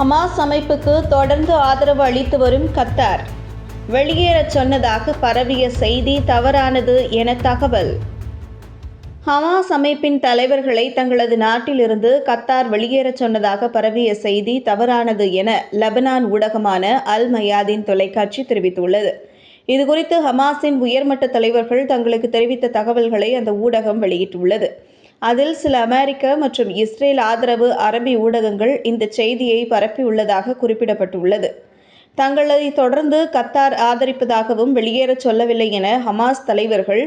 Hamas அமைப்புக்கு தொடர்ந்து ஆதரவு அளித்து வரும் கத்தார் வெளியேறச் சொன்னதாக பரவிய செய்தி தவறானது என தகவல். ஹமாஸ் அமைப்பின் தலைவர்களை தங்களது நாட்டிலிருந்து கத்தார் வெளியேறச் சொன்னதாக பரவிய செய்தி தவறானது என லெபனான் ஊடகமான அல் மயாதின் தொலைக்காட்சி தெரிவித்துள்ளது. இதுகுறித்து ஹமாஸின் உயர்மட்ட தலைவர்கள் தங்களுக்கு தெரிவித்த தகவல்களை அந்த ஊடகம் வெளியிட்டுள்ளது. அதில் சில அமெரிக்க மற்றும் இஸ்ரேல் ஆதரவு அரபி ஊடகங்கள் இந்த செய்தியை பரப்பியுள்ளதாக குறிப்பிடப்பட்டுள்ளது. தங்களை தொடர்ந்து கத்தார் ஆதரிப்பதாகவும் வெளியேறச் சொல்லவில்லை என ஹமாஸ் தலைவர்கள்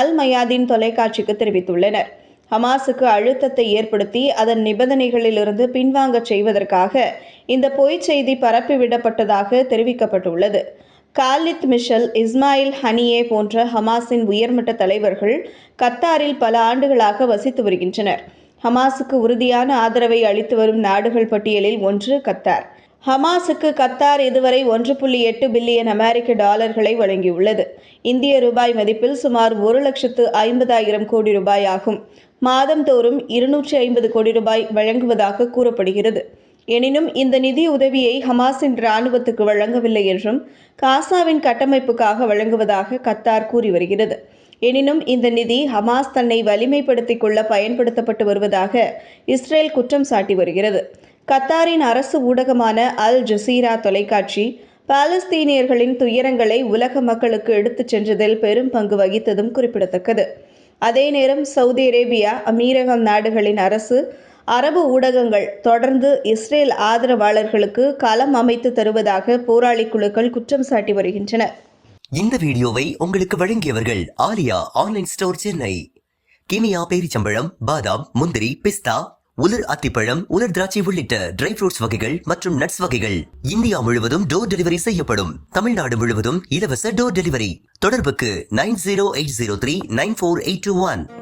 அல் மயாதின் தொலைக்காட்சிக்கு தெரிவித்துள்ளனர். ஹமாஸுக்கு அழுத்தத்தை ஏற்படுத்தி அதன் நிபந்தனைகளிலிருந்து பின்வாங்கச் செய்வதற்காக இந்த பொய்ச் செய்தி பரப்பிவிடப்பட்டதாக தெரிவிக்கப்பட்டுள்ளது. காலித் மிஷல், இஸ்மாயில் ஹனியே போன்ற ஹமாஸின் உயர்மட்ட தலைவர்கள் கத்தாரில் பல ஆண்டுகளாக வசித்து வருகின்றனர். ஹமாஸுக்கு உறுதியான ஆதரவை அளித்து வரும் நாடுகள் பட்டியலில் ஒன்று கத்தார். ஹமாஸுக்கு கத்தார் இதுவரை 1.8 பில்லியன் அமெரிக்க டாலர்களை வழங்கியுள்ளது. இந்திய ரூபாய் மதிப்பில் சுமார் 1,50,000 கோடி ரூபாய் ஆகும். மாதந்தோறும் 250 கோடி ரூபாய் வழங்குவதாக கூறப்படுகிறது. எனினும் இந்த நிதி உதவியை ஹமாஸின் இராணுவத்துக்கு வழங்கவில்லை என்றும் காசாவின் கட்டமைப்புக்காக வழங்குவதாக கத்தார் கூறி வருகிறது. எனினும் இந்த நிதி ஹமாஸ் தன்னை வலிமைப்படுத்திக் கொள்ள பயன்படுத்தப்பட்டு வருவதாக இஸ்ரேல் குற்றம் சாட்டி வருகிறது. கத்தாரின் அரசு ஊடகமான அல் ஜசீரா தொலைக்காட்சி பாலஸ்தீனியர்களின் துயரங்களை உலக மக்களுக்கு எடுத்துச் சென்றதில் பெரும் பங்கு வகித்ததும் குறிப்பிடத்தக்கது. அதே நேரம் சவுதி அரேபியா, அமீரகம் நாடுகளின் அரசு அரபு ஊடகங்கள் தொடர்ந்து இஸ்ரேல் ஆதரவாளர்களுக்கு களம் அமைத்து தருவதாக போராளி குழுக்கள் குற்றம் சாட்டி வருகின்றன. இந்த வீடியோவை உங்களுக்கு வழங்கியவர்கள் ஆலியா ஆன்லைன் ஸ்டோர் சென்னை. கிமியா பேரிச்சம்பழம், பாதாம், முந்திரி, பிஸ்தா, உலர் அத்திப்பழம், உலர் திராட்சை உள்ளிட்ட ட்ரை ஃப்ரூட்ஸ் வகைகள் மற்றும் நட்ஸ் வகைகள் இந்தியா முழுவதும் டோர் டெலிவரி செய்யப்படும். தமிழ்நாடு முழுவதும் இலவச டோர் டெலிவரி. தொடர்புக்கு 9080394821.